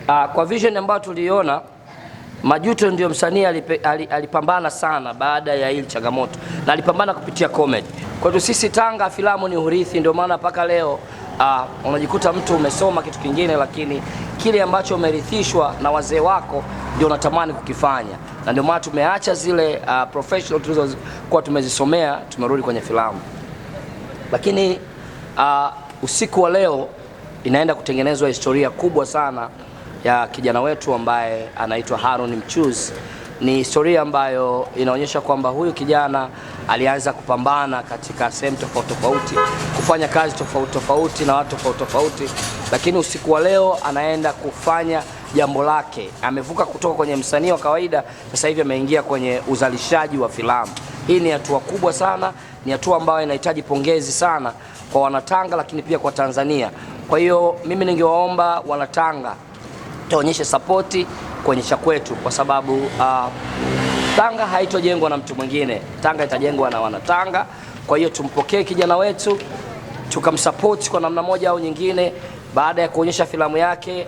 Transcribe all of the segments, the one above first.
Kwa vision ambayo tuliona, Majuto ndio msanii alipambana sana baada ya hili changamoto, na alipambana kupitia comedy. Kwetu sisi Tanga filamu ni urithi, ndio maana mpaka leo unajikuta mtu umesoma kitu kingine, lakini kile ambacho umerithishwa na wazee wako ndio unatamani kukifanya, na ndio maana tumeacha zile professional tulizokuwa tumezisomea, tumerudi kwenye filamu. Lakini usiku wa leo inaenda kutengenezwa historia kubwa sana ya kijana wetu ambaye anaitwa Harun Mchuzi. Ni historia ambayo inaonyesha kwamba huyu kijana alianza kupambana katika sehemu tofauti tofauti, kufanya kazi tofauti tofauti na watu tofauti tofauti, lakini usiku wa leo anaenda kufanya jambo lake. Amevuka kutoka kwenye msanii wa kawaida, sasa hivi ameingia kwenye uzalishaji wa filamu. Hii ni hatua kubwa sana, ni hatua ambayo inahitaji pongezi sana kwa Wanatanga, lakini pia kwa Tanzania. Kwa hiyo mimi ningewaomba Wanatanga tuonyeshe sapoti kwenye cha kwetu, kwa sababu Tanga haitojengwa na mtu mwingine, Tanga itajengwa na Wanatanga. Kwa hiyo tumpokee kijana wetu, tukamsupport kwa namna moja au nyingine. Baada ya kuonyesha filamu yake,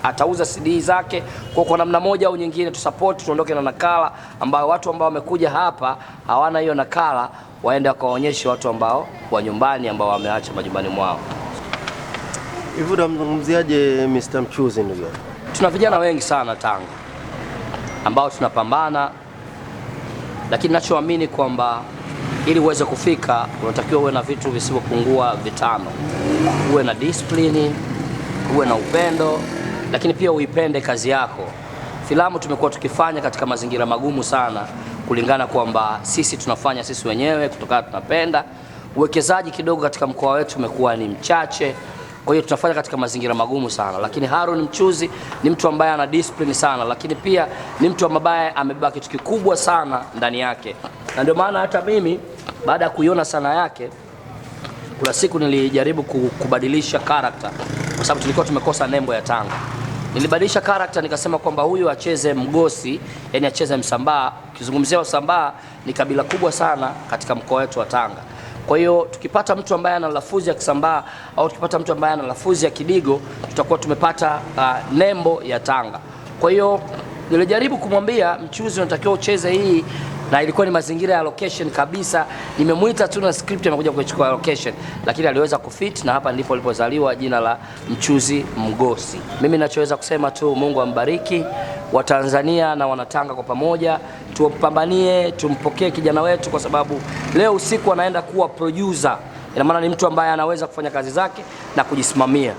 atauza CD zake, kwa namna moja au nyingine tusupport, tuondoke na nakala ambao watu ambao wamekuja hapa hawana hiyo nakala, waende wakaonyeshe watu ambao wa nyumbani ambao wameacha majumbani mwao. Hivi unamzungumziaje Mr. Mchuzi ndugu yangu? Tuna vijana wengi sana Tanga ambao tunapambana, lakini ninachoamini kwamba ili uweze kufika unatakiwa uwe na vitu visivyopungua vitano. Uwe na discipline, uwe na upendo, lakini pia uipende kazi yako. Filamu tumekuwa tukifanya katika mazingira magumu sana, kulingana kwamba sisi tunafanya sisi wenyewe kutokana tunapenda. Uwekezaji kidogo katika mkoa wetu umekuwa ni mchache, kwa hiyo tunafanya katika mazingira magumu sana, lakini Harun Mchuzi ni mtu ambaye ana discipline sana, lakini pia ni mtu ambaye amebeba kitu kikubwa sana ndani yake. Na ndio maana hata mimi baada ya kuiona sana yake, kuna siku nilijaribu kubadilisha character, kwa sababu tulikuwa tumekosa nembo ya Tanga. Nilibadilisha character, nikasema kwamba huyu acheze Mgosi, yani acheze Msambaa. Ukizungumzia Msambaa ni kabila kubwa sana katika mkoa wetu wa Tanga. Kwa hiyo tukipata mtu ambaye ana lafuzi ya Kisambaa au tukipata mtu ambaye ana lafuzi ya Kidigo, tutakuwa tumepata nembo ya Tanga. Kwa hiyo nilijaribu kumwambia Mchuzi, unatakiwa ucheze hii, na ilikuwa ni mazingira ya location kabisa. Nimemuita tu na script, amekuja kuchukua location, lakini aliweza kufit, na hapa ndipo lilipozaliwa jina la Mchuzi Mgosi. Mimi ninachoweza kusema tu, Mungu ambariki Watanzania na Wanatanga kwa pamoja, tumpambanie, tumpokee kijana wetu, kwa sababu leo usiku anaenda kuwa producer. Ina maana ni mtu ambaye anaweza kufanya kazi zake na kujisimamia.